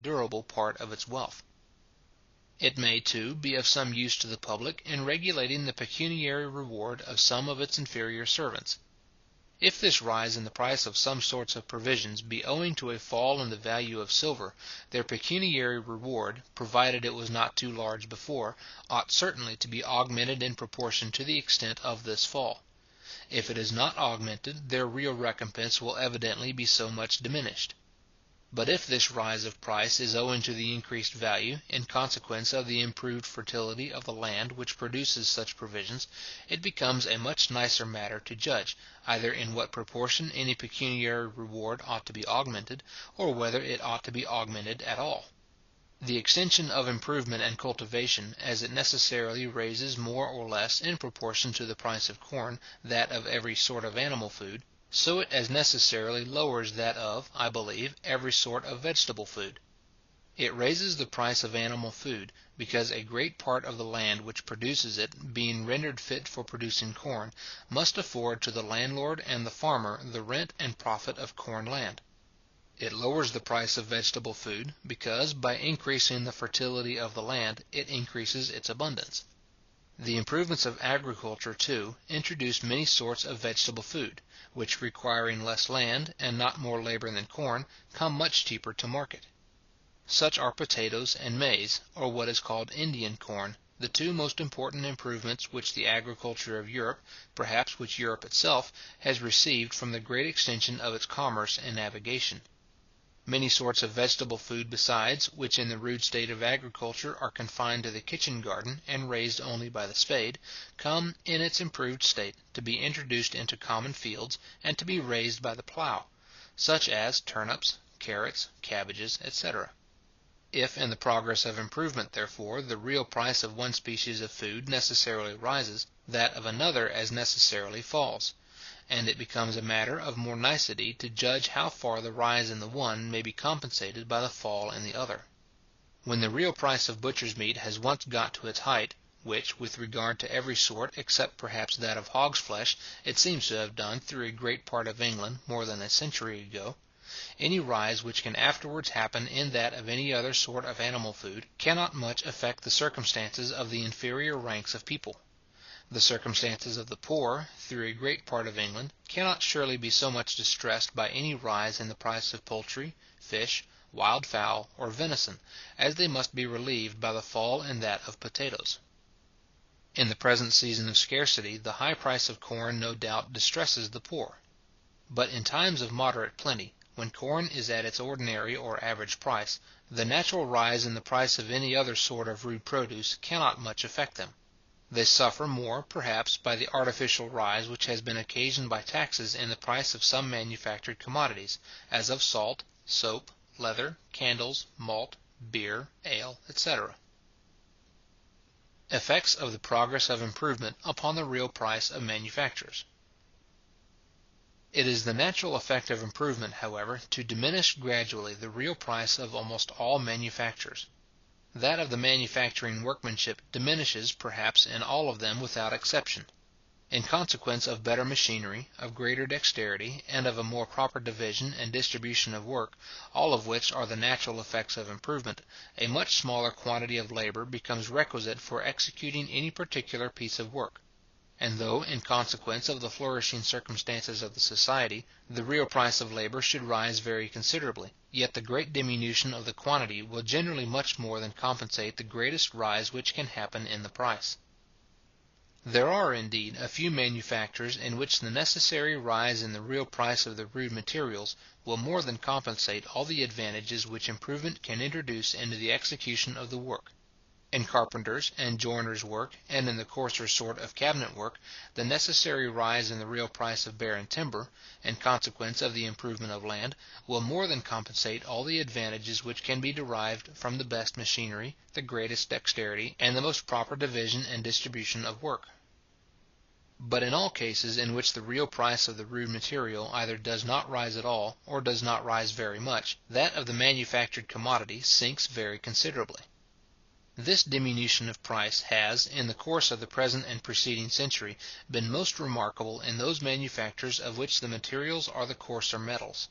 durable part of its wealth. It may, too, be of some use to the public in regulating the pecuniary reward of some of its inferior servants. If this rise in the price of some sorts of provisions be owing to a fall in the value of silver, their pecuniary reward, provided it was not too large before, ought certainly to be augmented in proportion to the extent of this fall. If it is not augmented, their real recompense will evidently be so much diminished. But if this rise of price is owing to the increased value, in consequence of the improved fertility of the land which produces such provisions, it becomes a much nicer matter to judge, either in what proportion any pecuniary reward ought to be augmented, or whether it ought to be augmented at all. The extension of improvement and cultivation, as it necessarily raises more or less, in proportion to the price of corn, that of every sort of animal food, so it as necessarily lowers that of, I believe, every sort of vegetable food. It raises the price of animal food, because a great part of the land which produces it, being rendered fit for producing corn, must afford to the landlord and the farmer the rent and profit of corn land. It lowers the price of vegetable food, because, by increasing the fertility of the land, it increases its abundance. The improvements of agriculture, too, introduce many sorts of vegetable food, which, requiring less land, and not more labour than corn, come much cheaper to market. Such are potatoes and maize, or what is called Indian corn, the two most important improvements which the agriculture of Europe, perhaps which Europe itself, has received from the great extension of its commerce and navigation. Many sorts of vegetable food besides, which in the rude state of agriculture are confined to the kitchen garden and raised only by the spade, come, in its improved state, to be introduced into common fields, and to be raised by the plough, such as turnips, carrots, cabbages, etc. If in the progress of improvement, therefore, the real price of one species of food necessarily rises, that of another as necessarily falls; and it becomes a matter of more nicety to judge how far the rise in the one may be compensated by the fall in the other. When the real price of butcher's meat has once got to its height, which, with regard to every sort, except perhaps that of hog's flesh, it seems to have done through a great part of England more than a century ago, any rise which can afterwards happen in that of any other sort of animal food cannot much affect the circumstances of the inferior ranks of people. The circumstances of the poor, through a great part of England, cannot surely be so much distressed by any rise in the price of poultry, fish, wild fowl, or venison, as they must be relieved by the fall in that of potatoes. In the present season of scarcity, the high price of corn no doubt distresses the poor. But in times of moderate plenty, when corn is at its ordinary or average price, the natural rise in the price of any other sort of rude produce cannot much affect them. They suffer more, perhaps, by the artificial rise which has been occasioned by taxes in the price of some manufactured commodities, as of salt, soap, leather, candles, malt, beer, ale, etc. Effects of the progress of improvement upon the real price of manufactures. It is the natural effect of improvement, however, to diminish gradually the real price of almost all manufactures. That of the manufacturing workmanship diminishes, perhaps, in all of them without exception. In consequence of better machinery, of greater dexterity, and of a more proper division and distribution of work, all of which are the natural effects of improvement, a much smaller quantity of labour becomes requisite for executing any particular piece of work; and though, in consequence of the flourishing circumstances of the society, the real price of labour should rise very considerably, yet the great diminution of the quantity will generally much more than compensate the greatest rise which can happen in the price. There are, indeed, a few manufactures in which the necessary rise in the real price of the rude materials will more than compensate all the advantages which improvement can introduce into the execution of the work. In carpenters' and joiners' work, and in the coarser sort of cabinet work, the necessary rise in the real price of barren timber, in consequence of the improvement of land, will more than compensate all the advantages which can be derived from the best machinery, the greatest dexterity, and the most proper division and distribution of work. But in all cases in which the real price of the rude material either does not rise at all, or does not rise very much, that of the manufactured commodity sinks very considerably. This diminution of price has, in the course of the present and preceding century, been most remarkable in those manufactures of which the materials are the coarser metals.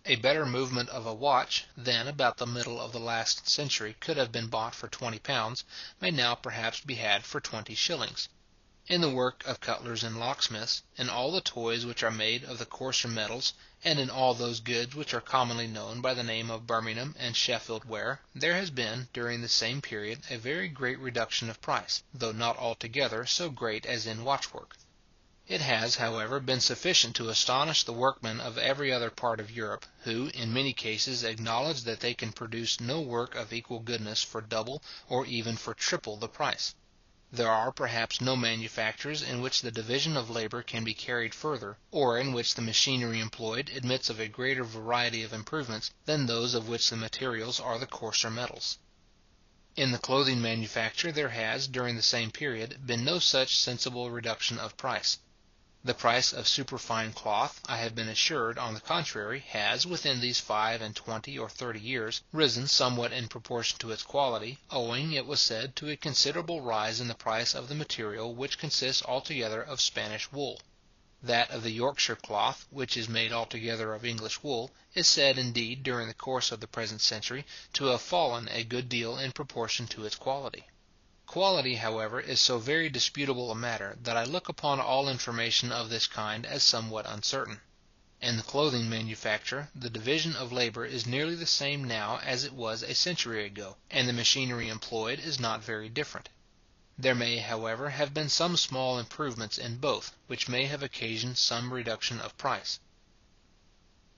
A better movement of a watch than about the middle of the last century could have been bought for £20, may now perhaps be had for 20 shillings. In the work of cutlers and locksmiths, in all the toys which are made of the coarser metals, and in all those goods which are commonly known by the name of Birmingham and Sheffield ware, there has been, during the same period, a very great reduction of price, though not altogether so great as in watchwork. It has, however, been sufficient to astonish the workmen of every other part of Europe, who, in many cases, acknowledge that they can produce no work of equal goodness for double or even for triple the price. There are perhaps no manufactures in which the division of labour can be carried further, or in which the machinery employed admits of a greater variety of improvements than those of which the materials are the coarser metals. In the clothing manufacture there has, during the same period, been no such sensible reduction of price. The price of superfine cloth, I have been assured, on the contrary, has, within these 25 or 30 years, risen somewhat in proportion to its quality, owing, it was said, to a considerable rise in the price of the material, which consists altogether of Spanish wool. That of the Yorkshire cloth, which is made altogether of English wool, is said, indeed, during the course of the present century, to have fallen a good deal in proportion to its quality. Quality, however, is so very disputable a matter, that I look upon all information of this kind as somewhat uncertain. In the clothing manufacture, the division of labour is nearly the same now as it was a century ago, and the machinery employed is not very different. There may, however, have been some small improvements in both, which may have occasioned some reduction of price.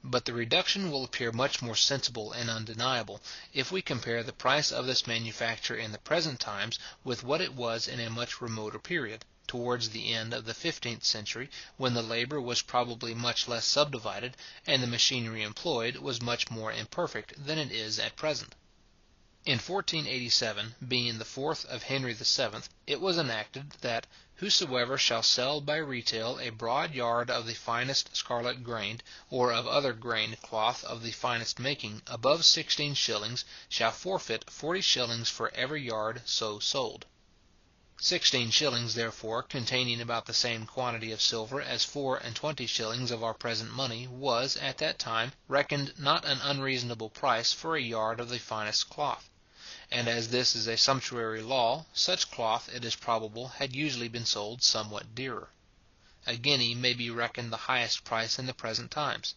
But the reduction will appear much more sensible and undeniable, if we compare the price of this manufacture in the present times with what it was in a much remoter period, towards the end of the 15th century, when the labour was probably much less subdivided, and the machinery employed was much more imperfect than it is at present. In 1487, being the 4th of Henry VII., it was enacted, that whosoever shall sell by retail a broad yard of the finest scarlet grained, or of other grained cloth of the finest making, above 16 shillings, shall forfeit 40 shillings for every yard so sold. 16 shillings, therefore, containing about the same quantity of silver as 24 shillings of our present money, was, at that time, reckoned not an unreasonable price for a yard of the finest cloth; and as this is a sumptuary law, such cloth, it is probable, had usually been sold somewhat dearer. A guinea may be reckoned the highest price in the present times.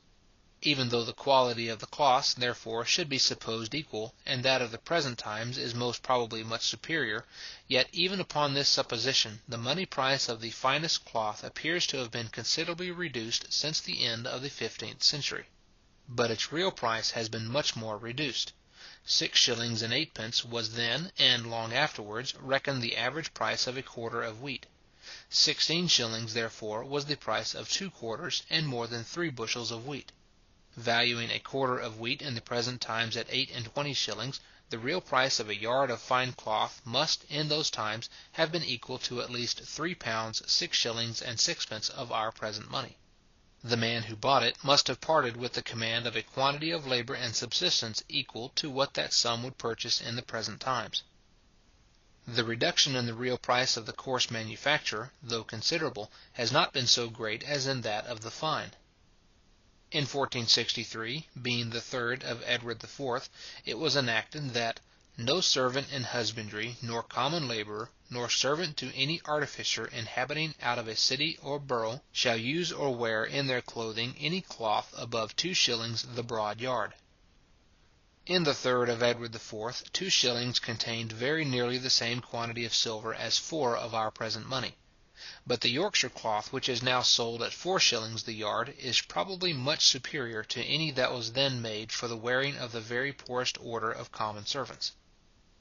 Even though the quality of the cloths, therefore, should be supposed equal, and that of the present times is most probably much superior, yet even upon this supposition, the money price of the finest cloth appears to have been considerably reduced since the end of the 15th century. But its real price has been much more reduced. 6 shillings and 8 pence was then, and long afterwards, reckoned the average price of a quarter of wheat. 16 shillings, therefore, was the price of 2 quarters and more than 3 bushels of wheat. Valuing a quarter of wheat in the present times at 28 shillings, the real price of a yard of fine cloth must, in those times, have been equal to at least £3 6 shillings and 6 pence of our present money. The man who bought it must have parted with the command of a quantity of labour and subsistence equal to what that sum would purchase in the present times. The reduction in the real price of the coarse manufacture, though considerable, has not been so great as in that of the fine. In 1463, being the 3rd of Edward IV., it was enacted, that no servant in husbandry, nor common labourer, nor servant to any artificer inhabiting out of a city or borough, shall use or wear in their clothing any cloth above 2 shillings the broad yard. In the 3rd of Edward IV., 2 shillings contained very nearly the same quantity of silver as 4 of our present money. But the Yorkshire cloth which is now sold at 4 shillings the yard is probably much superior to any that was then made for the wearing of the very poorest order of common servants.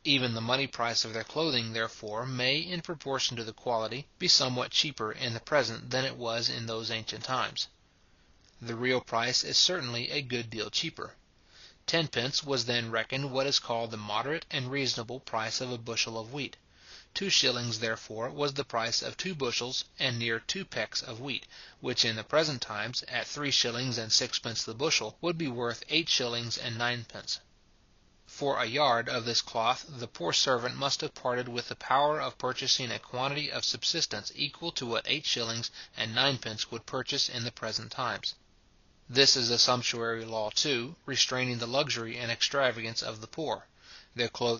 Even the money price of their clothing, therefore, may, in proportion to the quality, be somewhat cheaper in the present than it was in those ancient times. The real price is certainly a good deal cheaper. 10 pence was then reckoned what is called the moderate and reasonable price of a bushel of wheat. 2 shillings, therefore, was the price of 2 bushels and near 2 pecks of wheat, which in the present times, at 3 shillings and 6 pence the bushel, would be worth 8 shillings and 9 pence. For a yard of this cloth, the poor servant must have parted with the power of purchasing a quantity of subsistence equal to what 8 shillings and 9 pence would purchase in the present times. This is a sumptuary law, too, restraining the luxury and extravagance of the poor. Their clothing